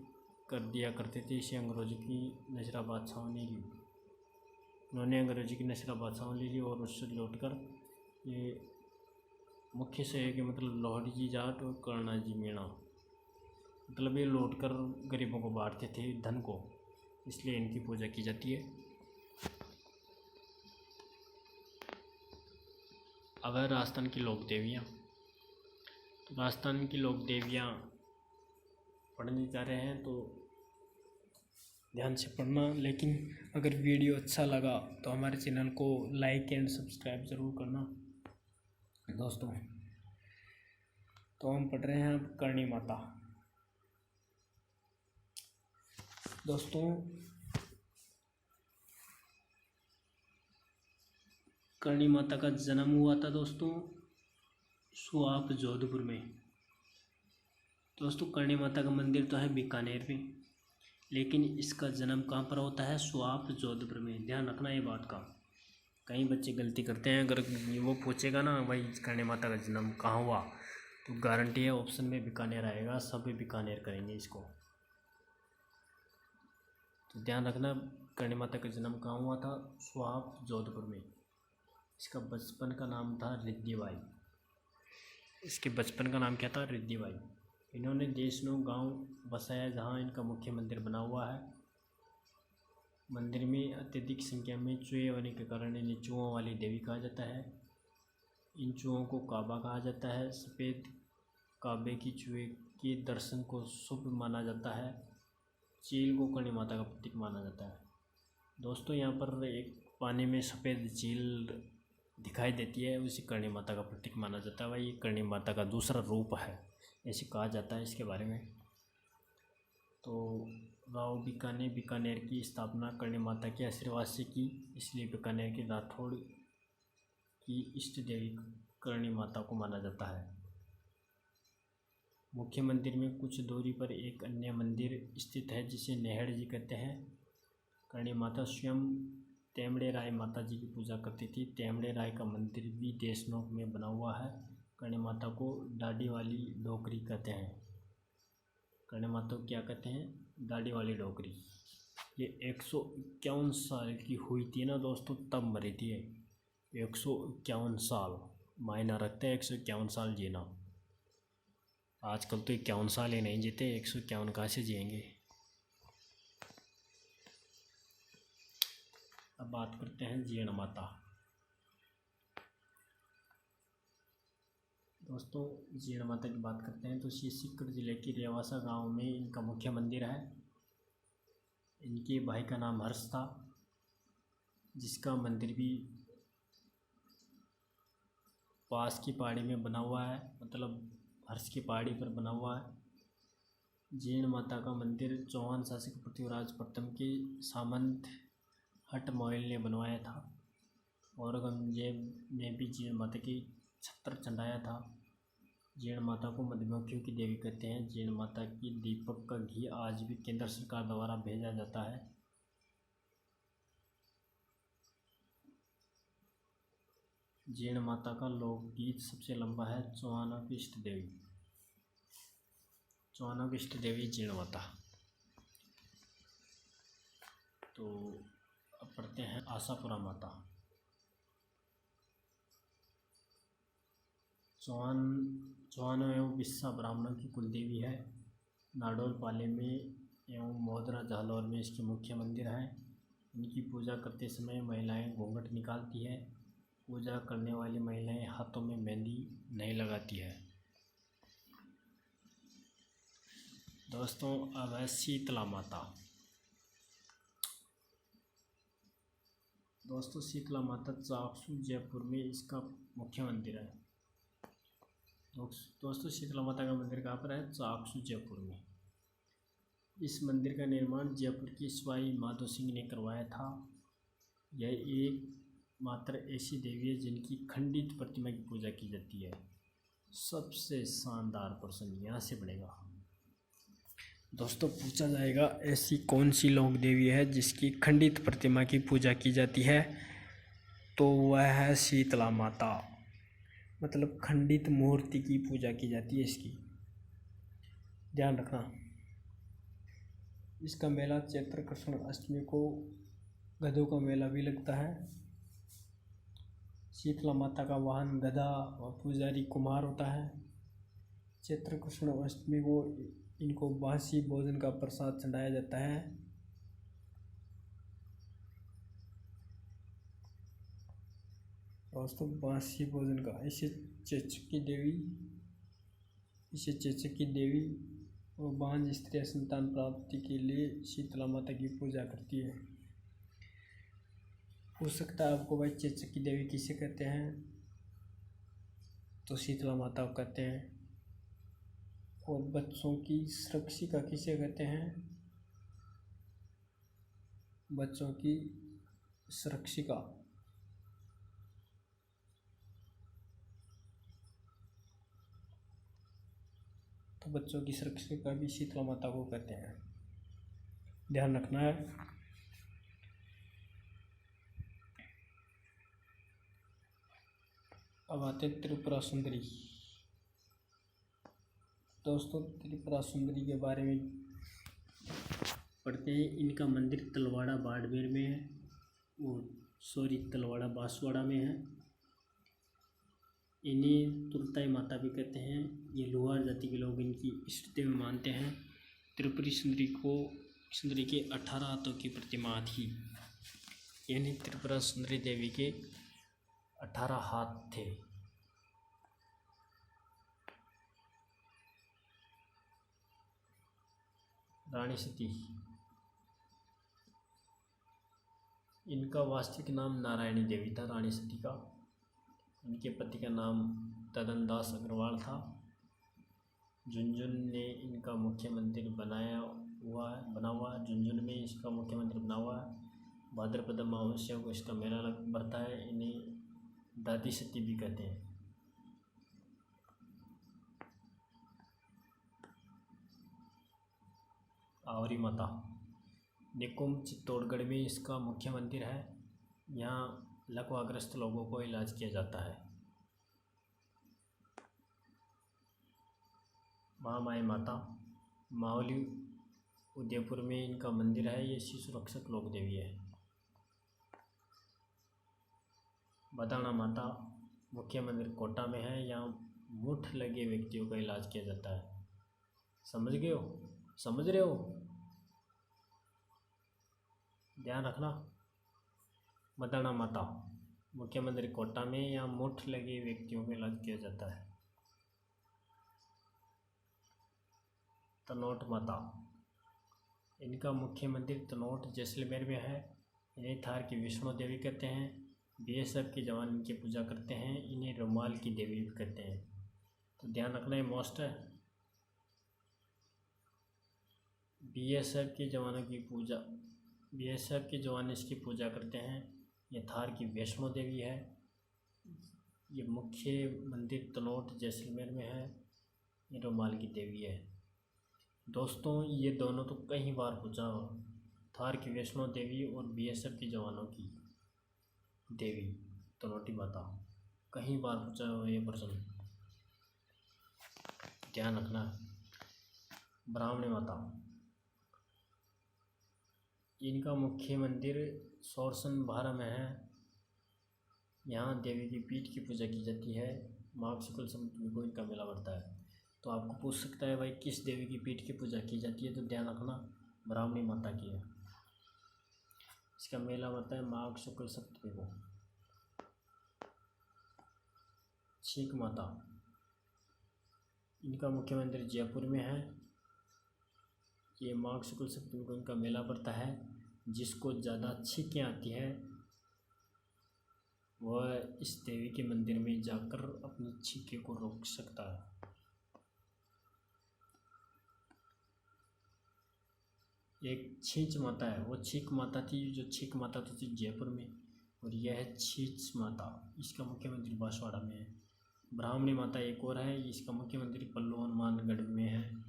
कर दिया करते थे। इसे अंग्रेज़ों की नजरा बादशाहों ने ली। उन्होंने अंग्रेज़ी की नसरा बादशाहों ले ली और उससे लौटकर ये मुख्य से के मतलब लोहड़ी जी जाट और कर्णा जी मीणा, मतलब ये लौटकर गरीबों को बांटते थे धन को, इसलिए इनकी पूजा की जाती है। अब है राजस्थान की लोक देवियाँ। तो राजस्थान की लोक देवियाँ पढ़ने जा रहे हैं तो ध्यान से पढ़ना। लेकिन अगर वीडियो अच्छा लगा तो हमारे चैनल को लाइक एंड सब्सक्राइब ज़रूर करना दोस्तों। तो हम पढ़ रहे हैं अब करणी माता। दोस्तों, करणी माता का जन्म हुआ था दोस्तों सुआप जोधपुर में। दोस्तों करणी माता का मंदिर तो है बीकानेर में, लेकिन इसका जन्म कहाँ पर होता है? स्वाप जोधपुर में। ध्यान रखना ये बात का। कई बच्चे गलती करते हैं, अगर वो पूछेगा ना भाई करणी माता का जन्म कहाँ हुआ, तो गारंटी है ऑप्शन में बीकानेर आएगा, सभी बीकानेर करेंगे इसको। तो ध्यान रखना, करणी माता का जन्म कहाँ हुआ था? स्वाप जोधपुर में। इसका बचपन का नाम था रिद्धिबाई। इसके बचपन का नाम क्या था? रिद्धिबाई। इन्होंने देशनों गांव बसाया जहां इनका मुख्य मंदिर बना हुआ है। मंदिर में अत्यधिक संख्या में चूहे होने के कारण इन्हें चूहों वाली देवी कहा जाता है। इन चूहों को काबा कहा जाता है। सफ़ेद काबे की चूहे के दर्शन को शुभ माना जाता है। चील को करणी माता का प्रतीक माना जाता है। दोस्तों यहाँ पर एक पानी में सफ़ेद चील दिखाई देती है, उसी करणी माता का प्रतीक माना जाता है। भाई ये करणी माता का दूसरा रूप है, ऐसे कहा जाता है इसके बारे में। तो राव बीकानेर की स्थापना करणी माता के आशीर्वाद से की, इसलिए बीकानेर के राठौड़ की इष्ट देवी करणी माता को माना जाता है। मुख्य मंदिर में कुछ दूरी पर एक अन्य मंदिर स्थित है जिसे नेहड़ जी कहते हैं। करणी माता स्वयं तेमड़े राय माता जी की पूजा करती थी। तेमड़े राय का मंदिर भी देशनोक में बना हुआ है। करणी माता को दाढ़ी वाली डोकरी कहते हैं। करणी माता को क्या कहते हैं? दाढ़ी वाली डोकरी। ये 151 साल की हुई थी ना दोस्तों, तब मरी थी। 151 साल मायना रखते हैं, 151 साल जीना। आजकल तो 51 साल ही नहीं जीते, 151 कहाँ से जिएंगे। अब बात करते हैं जीण माता। दोस्तों जीण माता की बात करते हैं तो सीकर जिले के रेवासा गांव में इनका मुख्य मंदिर है। इनके भाई का नाम हर्ष था, जिसका मंदिर भी पास की पहाड़ी में बना हुआ है, मतलब हर्ष की पहाड़ी पर बना हुआ है। जीण माता का मंदिर चौहान शासक पृथ्वीराज प्रथम के सामंत हट मोयल ने बनवाया था। औरंगजेब ने भी जीण माता की छत्र चढ़ाया था। जीण माता को मधुमक्खियों की देवी कहते हैं। जीण माता की दीपक का घी आज भी केंद्र सरकार द्वारा भेजा जाता है। जीण माता का लोकगीत सबसे लंबा है, चौहानों की इष्ट देवी। चौहानों की इष्ट देवी जीण माता। तो अब पढ़ते हैं आशापुरा माता। चौहानों एवं बिस्सा ब्राह्मणों की कुलदेवी है। नाडोल पाले में एवं मोहदरा जालौर में इसके मुख्य मंदिर हैं। इनकी पूजा करते समय महिलाएं घूंघट निकालती है। पूजा करने वाली महिलाएं हाथों में मेहंदी नहीं लगाती है। दोस्तों अब है शीतला माता। दोस्तों शीतला माता चाकसू जयपुर में इसका मुख्य मंदिर है। दोस्तों शीतला माता का मंदिर कहाँ पर है? चाकसू जयपुर में। इस मंदिर का निर्माण जयपुर की सवाई माधो सिंह ने करवाया था। यह एक मात्र ऐसी देवी है जिनकी खंडित प्रतिमा की पूजा की जाती है। सबसे शानदार प्रश्न यहाँ से बनेगा दोस्तों, पूछा जाएगा ऐसी कौन सी लोक देवी है जिसकी खंडित प्रतिमा की पूजा की जाती है, तो वह है शीतला माता। मतलब खंडित मूर्ति की पूजा की जाती है इसकी। ध्यान रखना। इसका मेला चैत्र कृष्ण अष्टमी को गधों का मेला भी लगता है। शीतला माता का वाहन गधा और पुजारी कुमार होता है। चैत्र कृष्ण अष्टमी को इनको बासी भोजन का प्रसाद चढ़ाया जाता है। दोस्तों बासी भोजन का इसे चेचक की देवी और बांझ स्त्रियां संतान प्राप्ति के लिए शीतला माता की पूजा करती है। हो सकता है आपको भाई चेचक की देवी किसे कहते हैं, तो शीतला माता को कहते हैं। और बच्चों की सुरक्षिका किसे कहते हैं? बच्चों की सुरक्षिका। तो बच्चों की सुरक्षा का भी शीतला माता को कहते हैं, ध्यान रखना है। अब आते हैं त्रिपुरा सुंदरी। दोस्तों त्रिपुरा सुंदरी के बारे में पढ़ते हैं। इनका मंदिर तलवाड़ा बाड़मेर में है, तलवाड़ा बांसवाड़ा में है। इन्हें तुरताई माता भी कहते हैं। ये लोहार जाति के लोग इनकी इष्ट देवी मानते हैं। त्रिपुरी सुंदरी के 18 हाथों की प्रतिमा थी, यानी त्रिपुरा सुंदरी देवी के 18 हाथ थे। रानी सती, इनका वास्तविक नाम नारायणी देवी था, रानी सती का। इनके पति का नाम तदन दास अग्रवाल था। झुंझुनू ने इनका मुख्य मंदिर बना हुआ है। झुंझुनू में इसका मुख्य मंदिर बना हुआ है। भाद्रपद अमावस्या को इसका मेला बढ़ता है। इन्हें दादी सती भी कहते हैं। आवरी माता, निकुंभ चित्तौड़गढ़ में इसका मुख्य मंदिर है। यहाँ लकवाग्रस्त लोगों को इलाज किया जाता है। महामाया माता, मावली उदयपुर में इनका मंदिर है। ये शिशु रक्षक लोक देवी है। बदाना माता, मुख्य मंदिर कोटा में है। यहाँ मुठ लगे व्यक्तियों का इलाज किया जाता है। समझ गए हो? समझ रहे हो? ध्यान रखना। बदाना माता, मुख्य मंदिर कोटा में। यहाँ मुठ लगे व्यक्तियों का इलाज किया जाता है। तनोट माता, इनका मुख्य मंदिर तनोट जैसलमेर में है। इन्हें थार की विष्णु देवी कहते हैं। बीएसएफ के जवान इनकी पूजा करते हैं। इन्हें रुमाल की देवी भी कहते हैं। तो ध्यान रखना, ये मोस्ट है। बीएसएफ के जवान इसकी पूजा करते हैं। ये थार की वैष्णो देवी है। ये मुख्य मंदिर तनोट जैसलमेर में है। ये रुमाल की देवी है। दोस्तों ये दोनों तो कई बार पूछा, थार की वैष्णो देवी और बीएसएफ के जवानों की देवी तनोटी माता, कई बार पूछा हुआ ये प्रश्न, ध्यान रखना। ब्राह्मणी माता, इनका मुख्य मंदिर सोरसन भारा में है। यहाँ देवी की पीठ की पूजा की जाती है। माघ शुक्ल सप्तमी को इनका मेला बढ़ता है। तो आपको पूछ सकता है भाई किस देवी की पीठ की पूजा की जाती है, तो ध्यान रखना ब्राह्मणी माता की है। इसका मेला बढ़ता है माघ शुक्ल सप्तमी को। छीक माता, इनका मुख्य मंदिर जयपुर में है। ये माघ शुक्ल सप्तमी को इनका मेला पड़ता है। जिसको ज़्यादा छींकें आती है वह इस देवी के मंदिर में जाकर अपनी छींके को रोक सकता है। एक छींच माता है, वो छीक माता थी, जो छीक माता तो थी जयपुर में, और यह है छींच माता। इसका मुख्य मंदिर बांसवाड़ा में है। ब्राह्मणी माता एक और है, इसका मुख्य मंदिर पल्लू हनुमानगढ़ में है।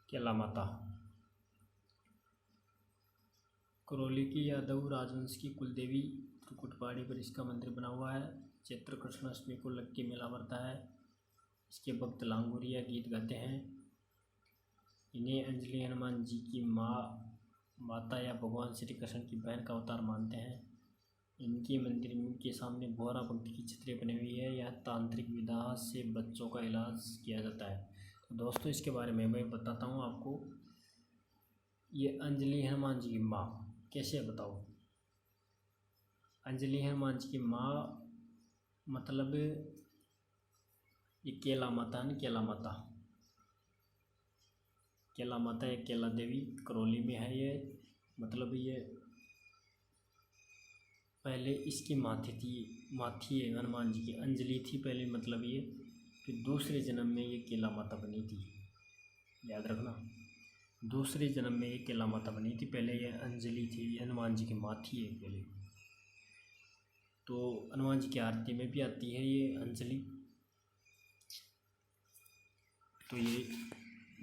केला माता, करौली की यादव राजवंश की कुलदेवी त्रिकुट पहाड़ी पर इसका मंदिर बना हुआ है। चैत्र कृष्णाष्टमी को लग के मेला बढ़ता है। इसके भक्त लांगुरिया गीत गाते हैं। इन्हें अंजलि हनुमान जी की माता या भगवान श्री कृष्ण की बहन का अवतार मानते हैं। इनके मंदिर के सामने बोहरा पंक्ति की छतरी बनी हुई है। यह तांत्रिक विधा से बच्चों का इलाज किया जाता है। तो दोस्तों इसके बारे में मैं बताता हूँ आपको। ये अंजलि हनुमान जी की माँ कैसे बताओ। अंजलि हनुमान जी की माँ मतलब ये केला माता है। केला माता या केला देवी करौली में है। ये मतलब ये पहले इसकी माथी है हनुमान जी की, अंजलि थी पहले मतलब ये, फिर दूसरे जन्म में ये केला माता बनी थी। याद रखना। दूसरे जन्म में ये केला माता बनी थी। पहले ये अंजलि थी, हनुमान जी की माँ थी ये पहले। तो हनुमान जी की आरती में भी आती है ये अंजलि। तो ये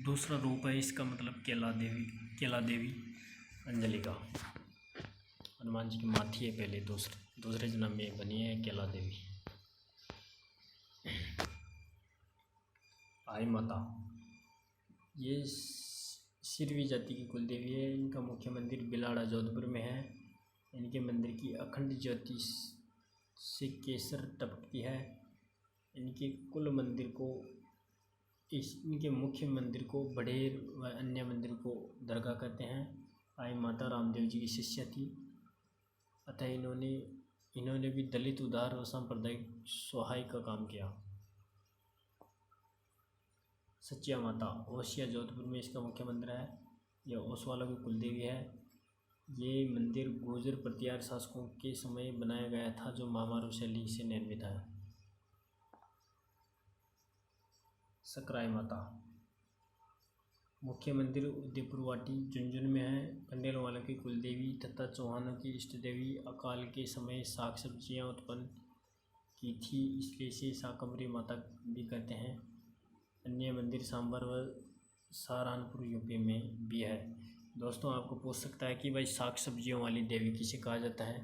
दूसरा रूप है इसका, मतलब केला देवी अंजलि का। हनुमान जी की माँ थी ये पहले, दूसरे जन्म में बनी है केला देवी। आई माता, ये सिरवी जाति की कुल देवी है। इनका मुख्य मंदिर बिलाड़ा जोधपुर में है। इनके मंदिर की अखंड ज्योति से केसर टपकती है। इनके मुख्य मंदिर को बड़ेर व अन्य मंदिर को दरगाह कहते हैं। आई माता रामदेव जी की शिष्या थी, अतः इन्होंने भी दलित उद्धार व सांप्रदायिक सहाय का काम किया। सचिया माता, ओसिया जोधपुर में इसका मुख्य मंदिर है। यह ओसवालों की कुलदेवी है। ये मंदिर गुर्जर प्रतिहार शासकों के समय बनाया गया था, जो महामारू शैली से निर्मित है। सकराई माता, मुख्य मंदिर उदयपुर वाटी झुंझुनू में है। कंडेल वालों की कुलदेवी तथा चौहानों की इष्ट देवी। अकाल के समय साग सब्जियां उत्पन्न की थी, इसलिए इसे शाकंभरी माता भी कहते हैं। अन्य मंदिर सांभर व सहारनपुर यूपी में भी है। दोस्तों, आपको पूछ सकता है कि भाई साग सब्जियों वाली देवी किसे कहा जाता है?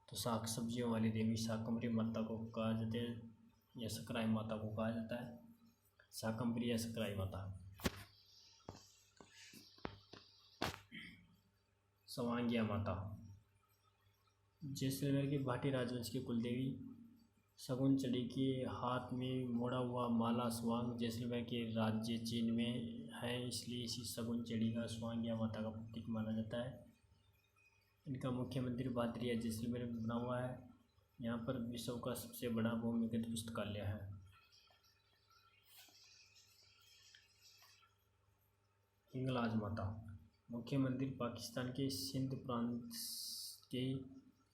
तो साग सब्जियों वाली देवी शाकंभरी माता को कहा जाता है, या सकराई माता को कहा जाता है। शाकंभरी या सकराई माता। सवांगिया माता, जैसलमेर के भाटी राजवंश की कुलदेवी। शगुन चढ़ी के हाथ में मोड़ा हुआ माला स्वांग जैसलमेर के राज्य चीन में है, इसलिए इसी शगुन चढ़ी का स्वांगिया माता का प्रतीक माना जाता है। इनका मुख्य मंदिर बादरिया जैसलमेर में बना हुआ है। यहाँ पर विश्व का सबसे बड़ा भूमिगत पुस्तकालय है। हिंगलाज माता, मुख्य मंदिर पाकिस्तान के सिंध प्रांत के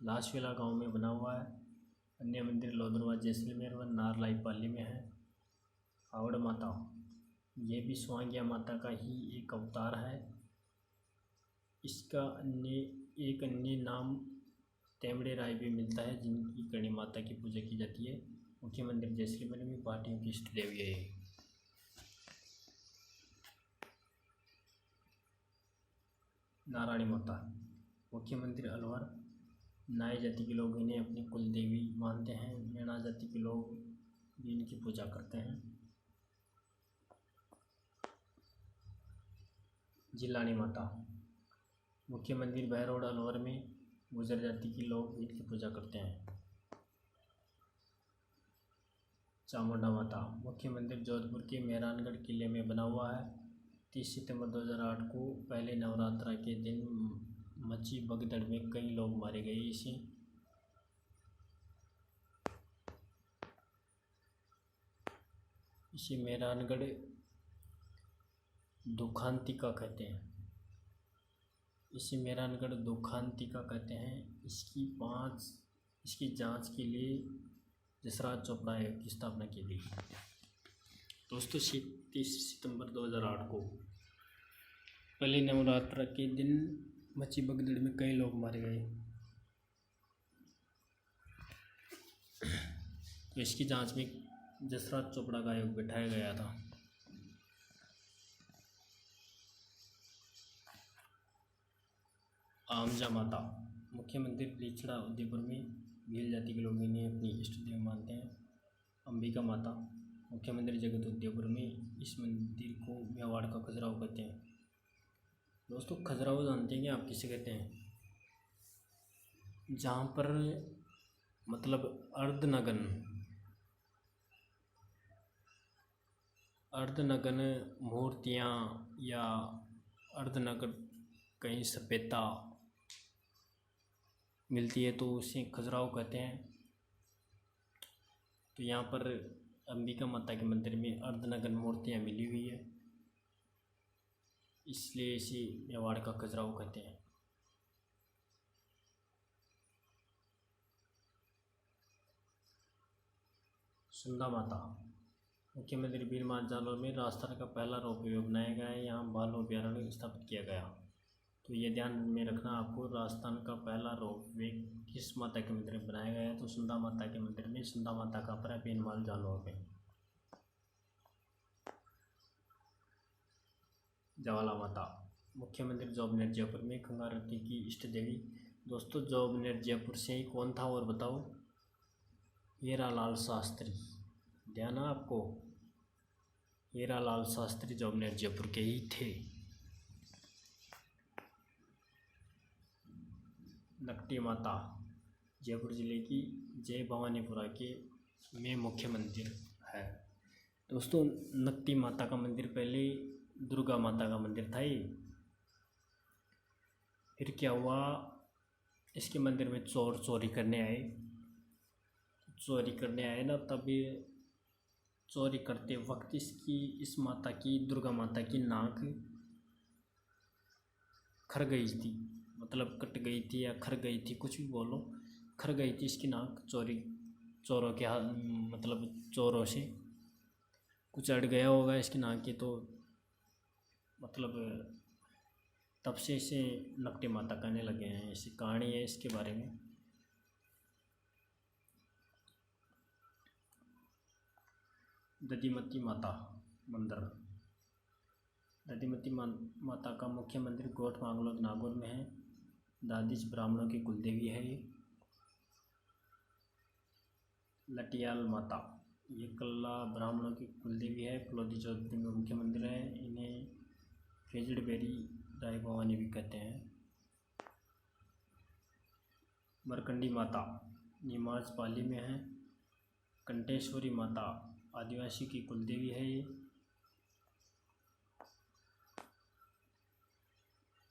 लाशवेला गांव में बना हुआ है। अन्य मंदिर लोधरवा जैसलमेर व नारलाई पाली में है। हावड़ माता, ये भी स्वांगिया माता का ही एक अवतार है। इसका एक अन्य नाम तेमड़े राय भी मिलता है, जिनकी करणी माता की पूजा की जाती है। मुख्य मंदिर जैसलमेर में भाटियों की इष्ट देवी है। नारायणी माता, मुख्य मंदिर अलवर। नाई जाति के लोग इन्हें अपनी कुल देवी मानते हैं। मीणा जाति के लोग भी इनकी पूजा करते हैं। जिलानी माता, मुख्य मंदिर बहरोड अलवर में। गुर्जर जाति के लोग इनकी पूजा करते हैं। चामुंडा माता, मुख्य मंदिर जोधपुर के मेहरानगढ़ किले में बना हुआ है। 30 सितंबर 2008 को पहले नवरात्रा के दिन मची भगदड़ में कई लोग मारे गए। इसे मेहरानगढ़ दुखांतिका कहते हैं। इसकी जांच के लिए जसराज चोपड़ा आयोग की स्थापना की गई। दोस्तों, 30 सितंबर 2008 को पहले नवरात्र के दिन मची भगदड़ में कई लोग मारे गए। तो इसकी जांच में जसराज चोपड़ा का आयोग बैठाया गया था। आमजा माता, मुख्य मंदिर लीचड़ा उदयपुर में। भील जाति के लोग इन्हें अपनी इष्ट देव मानते हैं। अंबिका माता, मुख्य मंदिर जगत उदयपुर में। इस मंदिर को मेवाड़ का खजुराहो कहते हैं। दोस्तों, खजुराहो जानते हैं कि आप किसे कहते हैं? जहाँ पर मतलब अर्धनग्न मूर्तियाँ या अर्धनग्न कहीं सभ्यता मिलती है, तो उसे खजुराहो कहते हैं। तो यहाँ पर अंबिका माता के मंदिर में अर्धनग्न मूर्तियाँ मिली हुई है, इसलिए इसे मेवाड़ का खजुराहो कहते हैं। सुंदा माता, मुख्य मंदिर बीरमान जालौर में राजस्थान का पहला रोपवे बनाया गया है। यहाँ बाल अभ्यारण्य स्थापित किया गया। तो ये ध्यान में रखना आपको, राजस्थान का पहला रोपवे किस माता के मंदिर में बनाया गया है? तो सुंदा माता के मंदिर में, सुंदा माता का पर बीरमान जालौर में। ज्वाला माता मुख्य मंदिर जोबनेर जयपुर में। खंगारती की इष्ट देवी दोस्तों जोबनेर जयपुर से ही कौन था और बताओ? हीरालाल शास्त्री। ध्यान है आपको, हीरालाल शास्त्री जोबनेर जयपुर के ही थे। नकटी माता जयपुर जिले की जय भवानीपुरा के में मुख्य मंदिर है। दोस्तों नकटी माता का मंदिर पहले दुर्गा माता का मंदिर था ये। फिर क्या हुआ, इसके मंदिर में चोर चोरी करने आए ना, तभी चोरी करते वक्त इस माता की, दुर्गा माता की नाक खर गई थी, मतलब कट गई थी या खर गई थी, कुछ भी बोलो, खर गई थी इसकी नाक। चोरों के हाथ, मतलब चोरों से कुछ अड़ गया होगा इसकी नाक की, तो मतलब तब से इसे नकटी माता कहने लगे हैं। ऐसी कहानी है इसके बारे में। दधिमती माता मंदिर। दधिमती माता का मुख्य मंदिर गोठ मांगलोद नागौर में है। दादिच ब्राह्मणों की कुलदेवी है ये। लटियाल माता ये कल्ला ब्राह्मणों की कुलदेवी है। फलोदी जोधपुर में मुख्य मंदिर है। इन्हें फेजड़बेरी राय भवानी भी कहते हैं। मरकंडी माता निमाज पाली में है। कंटेश्वरी माता आदिवासी की कुलदेवी है ये।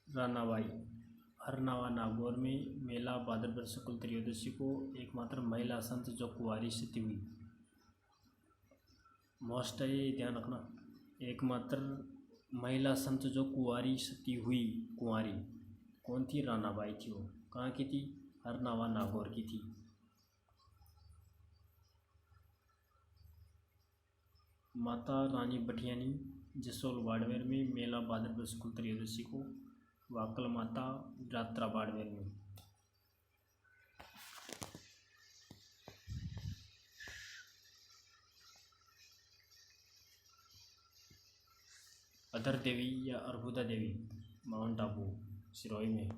रानाबाई हरनावा नागौर में मेला भाद्रपद शुक्ल त्रयोदशी को एकमात्र महिला संत जो कुंवारी सती हुई। मोस्ट है ये, ध्यान रखना, एकमात्र महिला संत जो कुंवारी सती हुई। कुंवारी कौन थी? रानाबाई थी। वो कहाँ की थी? हरनावा नागौर की थी। माता रानी बठियानी जसोल बाड़मेर में मेला भाद्रपद शुक्ल त्रयोदशी को। वाकल माता जात्रा बाड़मेर में। अधर देवी या अर्बुदा देवी माउंट आबू सिरोही में।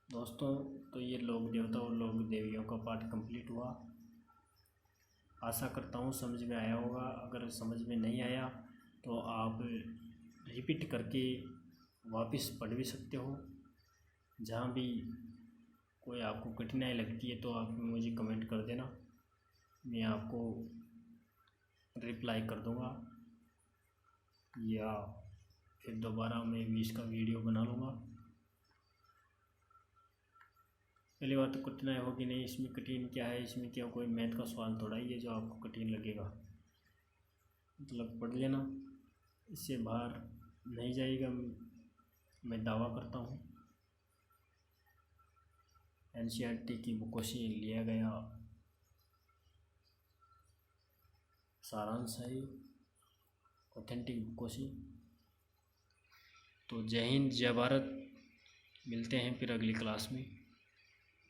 दोस्तों तो ये लोक देवता और लोक देवियों का पाठ कंप्लीट हुआ। आशा करता हूँ समझ में आया होगा। अगर समझ में नहीं आया तो आप रिपीट करके वापस पढ़ भी सकते हो। जहाँ भी कोई आपको कठिनाई लगती है तो आप मुझे कमेंट कर देना, मैं आपको रिप्लाई कर दूँगा, या फिर दोबारा मैं भी इसका वीडियो बना लूँगा। पहली बात तो कठिनाई होगी नहीं। इसमें कठिन क्या है? इसमें क्या कोई मैथ का सवाल थोड़ा ही है जो आपको कठिन लगेगा। मतलब पढ़ लेना, इससे बाहर नहीं जाएगा, मैं दावा करता हूँ। एनसीईआरटी की बुकों से लिया गया सारांश है, ऑथेंटिक बुकों से। तो जय हिंद, जय भारत। मिलते हैं फिर अगली क्लास में।